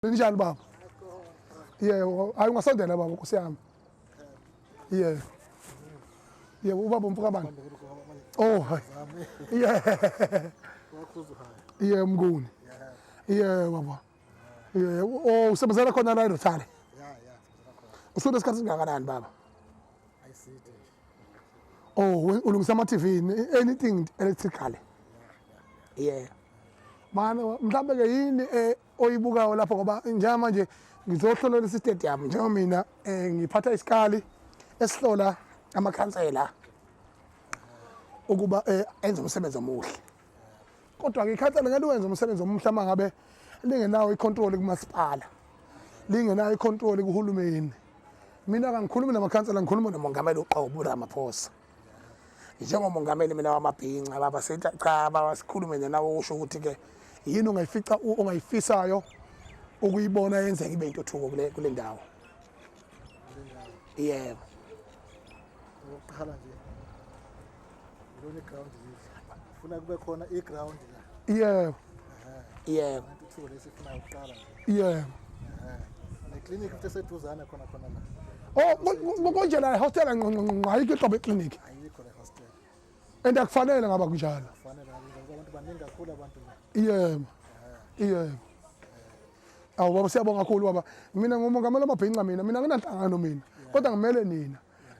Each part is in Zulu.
Njani baba? Yebo, hayi ungasondela baba Nkosi yami. Yebo. Yebo ubaba umfuka bani? Oh, hayi. Yeah. Yebo Mnguni. Yebo baba. Yebo, oh usebenzela khona la eRotary. Usuke esikhathi singakanani baba? Oh, ulungisa ama TV, anything electrical. Yeah. Manje mhlambe ke yini oyibukayo lapho ngoba njengamanje ngizohlolela isitadium njengoba mina ngiphatha isikali esihlola amakhansela ukuba enze umsebenzi omuhle. Kodwa ke ikhansela ngeke wenze umsebenzi omuhle uma ngabe lingenawo icontrol kumasipala. Lingenayo icontrol kuhulumeni. Mina kangikhulumi namakhansela ngikhuluma noMongameli uqobo Ramaphosa. NjengoMongameli mina wamabhinqa baba sithi cha baba sikhulume nawe usho ukuthi ke yini ongayifisayo ukuyibona yenzeka ibe intuthuko kule ndawo. Yebo. Uqhala nje. Lona ground nje. Ufuna kube khona iground la. Yebo. Yebo. Intuthuko lesifuna uqala nje. Yebo. Neclinic eseduzana khona la. Oh, konje la hostela ngayikho iqobo eclinic. Ayikho la hostela. Akufanele ngaba kunjalo. Kufanele abantu baningi kakhulu abantu la. Yebo. Yebo. Awu baba siyabonga kakhulu baba. Mina ngoMongameli wamabhinqa mina nginanhlangano mina. Kodwa ngimele nina.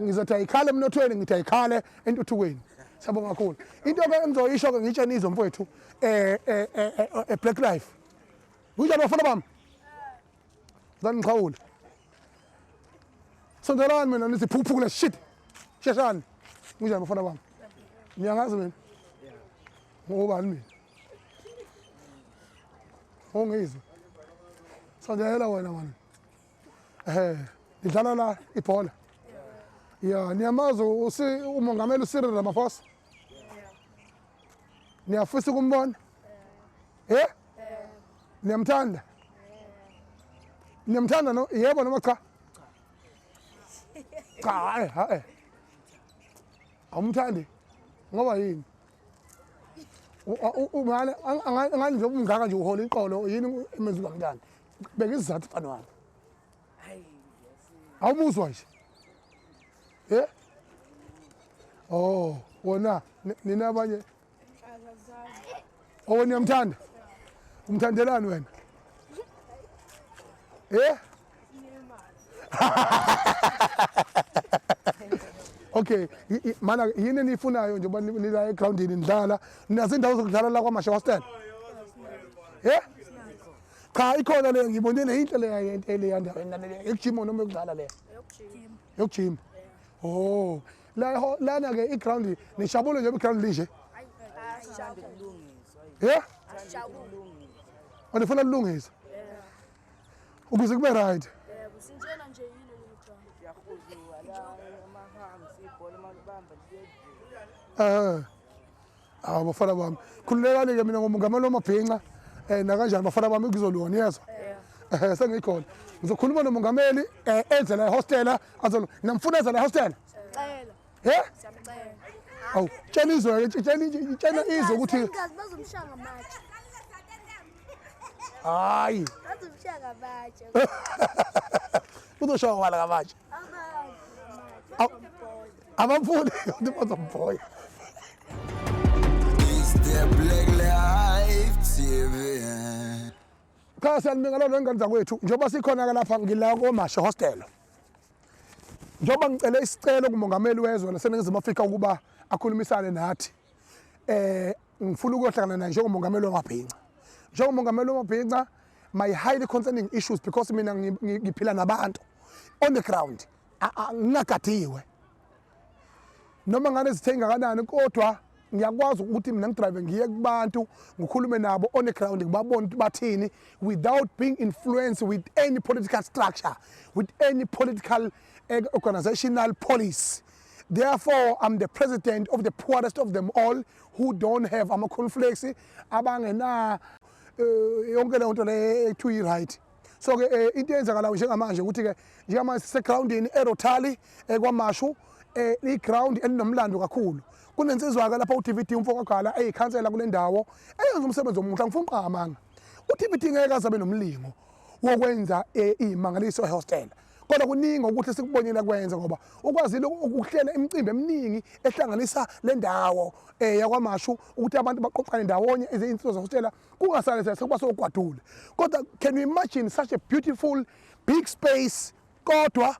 Ngizothi Aykhale emnothweni ngithi Aykhale entuthukweni. Siyabonga kakhulu. Into ke engizoyisho ke ngitshena izwe mfowethu Blaqlife. Kunjani bafana bami? Zangiqhawula. Sondelani mina nithi phuphu kule shit. Sheshani. Kunjani bafana bami? Niyangazi mina? Ngobani mina? Ongizwe. Sondela wena manje. Idlala la ibhola. Yeah, niyamazi uMongameli uCyril Ramaphosa? Niyafisa ukumbona? Niyamthanda? Niyamthanda no? Yebo noma cha? Cha, hayi. Awumthandi? Ngoba yini? Angani nje umngaka nje uhola iqolo yini emezulu ngani? Beka isizathu mfana wami. Hayi, awumuzwa nje. Oh, wona nina abanye. Oh, niyamthanda? Umthandelani wena? Okay, mana yini nifunayo njengoba nila egroundini nidlala, ninazo indawo zokudlala la KWAMASHU hostel? Cha ikhona le ngibone neinhle le yandaweni nale ekujima noma ekudlala le. Yokujima. Oh, lana ke iground nishabule nje iground linje. Anifuna lungisa. Ukuze kube right. Sinjena nje yini le ground. Bafana bami. Khululekani ke mina ngoMongameli wamabhinqa na kanjani bafana bami kuzolona yezwa. Sengikhona. Ngizokhuluma noMongameli enze la hostela azolo. Namfuna enze la hostela. Cela. Siyamcela. Awu, tshela izwe tshela izwe ukuthi bazomshaya ngamatshe. hayi. Bazomshaya ngamatshe. Uzoshaya wala ngamatshe. Abamfundi bazomboya. The Blaqlife TV. Cha siyanibingelela ngengane zakwethu njengoba sikhona lapha ngila KWAMASHU hostela. Njengoba ngicela isicelo kuMongameli wezwe laseNingizimu Afrika ukuba akhulumisane nathi. Ngifuna ukuyohlangana naye njengoMongameli wamabhinqa. NjengoMongameli wamabhinqa my highly concerning issues because mina ngiphila nabantu on the ground. Ngingagadiwe. Noma ngane zithenga kanani kodwa ngiyakwazi ukuthi mina ngidrive ngiye kubantu ngikhulume nabo on the ground ngibabone ukuthi bathini without being influenced with any political structure, with any political organizational policy. Therefore, I'm the president of the poorest of them all who don't have ama-conflicts abangena yonke le nto le ethu right. So ke into eyenzakalayo njengamanje ukuthi ke njengamanje sisegroundini eRotary KWAMASHU iground elinomlando kakhulu. Kunensizwa ke lapha uDVD umfokagala eyikhansela kule ndawo eyenza umsebenzi omuhle ngifuna uqhamanga. uTVD ngeke azabe nomlingo wokwenza imangaliso ehostela. Kodwa kuningi ukuthi sikubonile kwenza ngoba ukwazile ukuhlela imicimbi eminingi ehlanganisa le ndawo yakwaMashu ukuthi abantu baqoqane ndawonye izinsizwa zohostela kungasale sekuba sokwadule. Kodwa can you imagine such a beautiful big space kodwa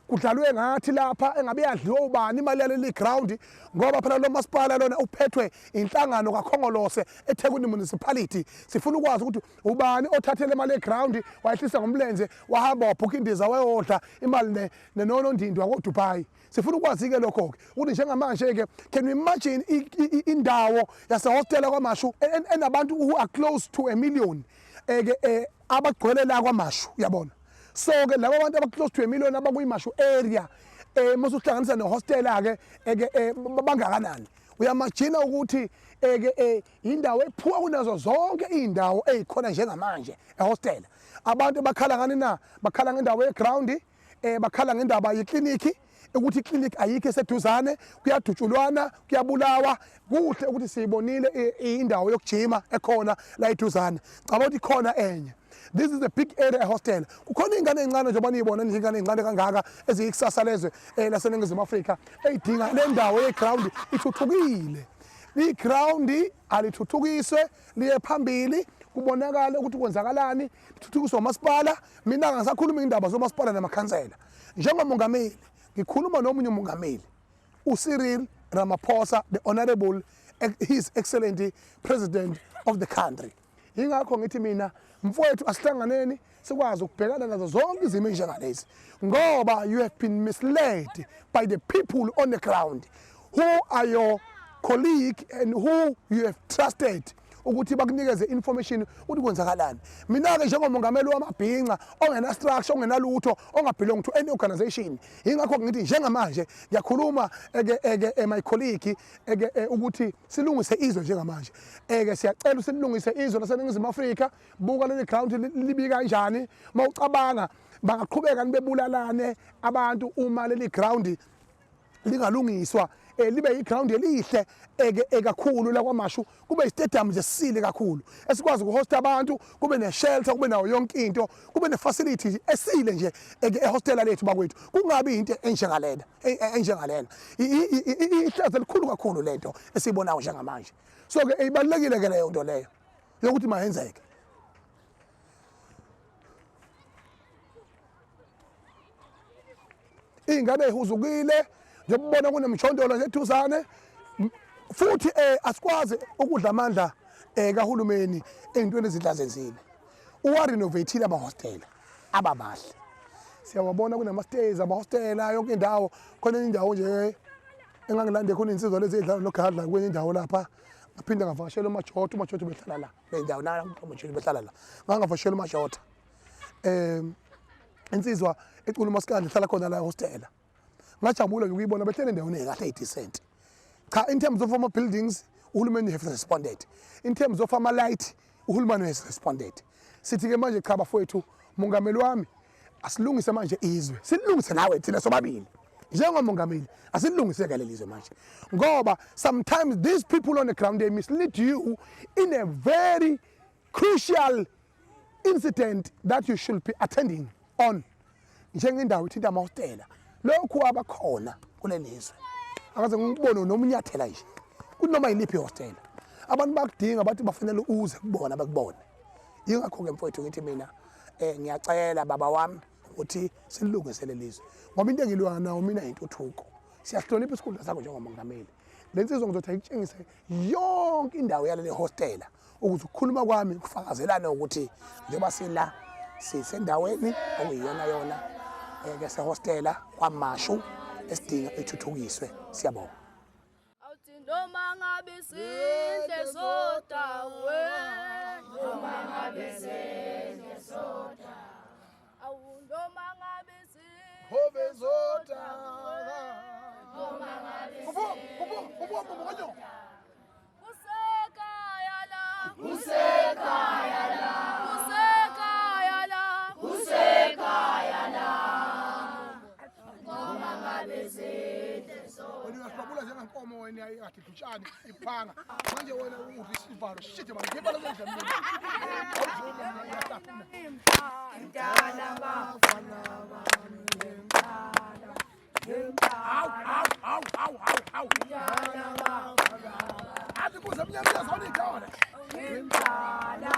kudlalwe ngathi lapha engabe yadliwa ubani imali yaleli ground ngoba phela lo masipala lona uphethwe inhlangano kaKhongolose eThekwini municipality. Sifuna ukwazi ukuthi ubani othathele imali eground wayehlisa ngomlenze wahamba wabhuka indiza wayodla imali nenonondindwa koDubai. Sifuna ukwazi ke lokho ke ukuthi njengamanje ke can you imagine indawo yasehostela kwaMashu enabantu who are close to 1 million abagcwele la kwaMashu yabona. So ke labo bantu aba close to 1 million abakuyiMashu area masuhlanganisa nehostela ke bangakanani. Uyamagina ukuthi indawo ephuwa kunazo zonke indawo ezikhona njengamanje ehostela. Abantu bakhala ngani na? Bakhala ngendawo yeground, bakhala ngendaba yekliniki ukuthi iklinik ayikho eseduzane, kuyadutshulwana, kuyabulawa. Kuhle ukuthi siyibonile indawo yokujima ekhona la eduzane. Cabanga ukuthi khona enye. This is a big area hostel. Kukhona ingane encane njengoba niyibona ingane encane kangaka eziyikusasa lezwe laseNingizimu Afrika eyidinga le ndawo yeground ithuthukile. Iground alithuthukiswe liye phambili kubonakala ukuthi kwenzakalani lithuthukiswa umasipala. Mina ngisakhuluma indaba zomasipala namakhansela. NjengoMongameli ngikhuluma nomunye umongameli uCyril Ramaphosa, the honorable his excellency president of the country. Ingakho ngithi mina mfowethu asihlanganeni sikwazi ukubhekana nazo zonke izimo ezinjengalezi ngoba you have been misled by the people on the ground who are your colleague and who you have trusted ukuthi bakunikeze information ukuthi kwenzakalani. Mina ke njengomongameli wamabhinqa ongena structure ongenalutho ongabelong to any organization ingakho ngithi njengamanje ngiyakhuluma my colleague ukuthi silungise izwe njengamanje siyacela silungise izwe laseNingizimu Afrika. Buka leli ground libika kanjani mawucabanga bangaqhubeka nibebulalane abantu uma leli ground lingalungiswa libe iground elihle kakhulu la kwaMashu kube istadium nje sisile kakhulu esikwazi ukuhosta abantu kube neshelter kube nayo yonke into kube nefacility esile nje ehostela lethu bakwethu kungabi into enjengalena ihlazo elikhulu kakhulu lento esibonayo njengamanje. So ke ibalekile ke leyo nto leyo yokuthi mayenzeke. Ingane ehuzukile njengobona kunemchondolo nje eduzane futhi asikwazi ukudla amandla kahulumeni ezintweni ezidlazenzile. Uwarenovate amahostela ababahle. Siyawabona kunama-stairs amahostela yonke indawo khona indawo nje engangilande khona insizwa lezi edlala nogadla kwenye indawo lapha ngaphinda ngavakashela uMajota behlala la le ndawo nala uMajota behlala la ngangavakashela uMajota insizwa ecula umaskandi hlala khona la hostela. Ngajabula ukuyibona behlele endaweni ekahle decent. Cha, in terms of our buildings uhulumeni have responded. In terms of our light uhulumeni has responded. Sithi ke manje cha bafowethu mongameli wami asilungise manje izwe. Silungise nawe thina sobabili. Njengomongameli asilungise ke lelizwe manje. Ngoba sometimes these people on the ground they mislead you in a very crucial incident that you should be attending on. Njengendawo ithinta amahostela. Lokhu abakhona kulelizwe akaze ngikubone nomunyathela nje kunoma yiliphi hostela abantu bakudinga bathi bafanele uze kubona bakubone. Yingakho ke mfowethu ngithi mina ngiyacela baba wami ukuthi silungise lelizwe ngoba into engilwa nayo mina intuthuko. Siyahlonipha isikhundla sakho njengomongameli. Lensizwa ngizothi ayitshengise yonke indawo yaleli hostela ukuze ukukhuluma kwami kufakazelane ukuthi njengoba sila sisendaweni okuyiyona yona hostela kwaMashu esidinga ithuthukiswe. Siyabonga. Awuthi noma ngabe sidle sodawe noma ngabe sidle soda awu noma ngabe sidle soda noma ngabe sidle Uyasibabula njengenkomo emoyeni yathi dutshani iphanga manje wena uthi isivalo shit man ngibala kwendla mina Imdala bafana bami ngemdala Au. Athi kuze mnyama yazona idona. Imdala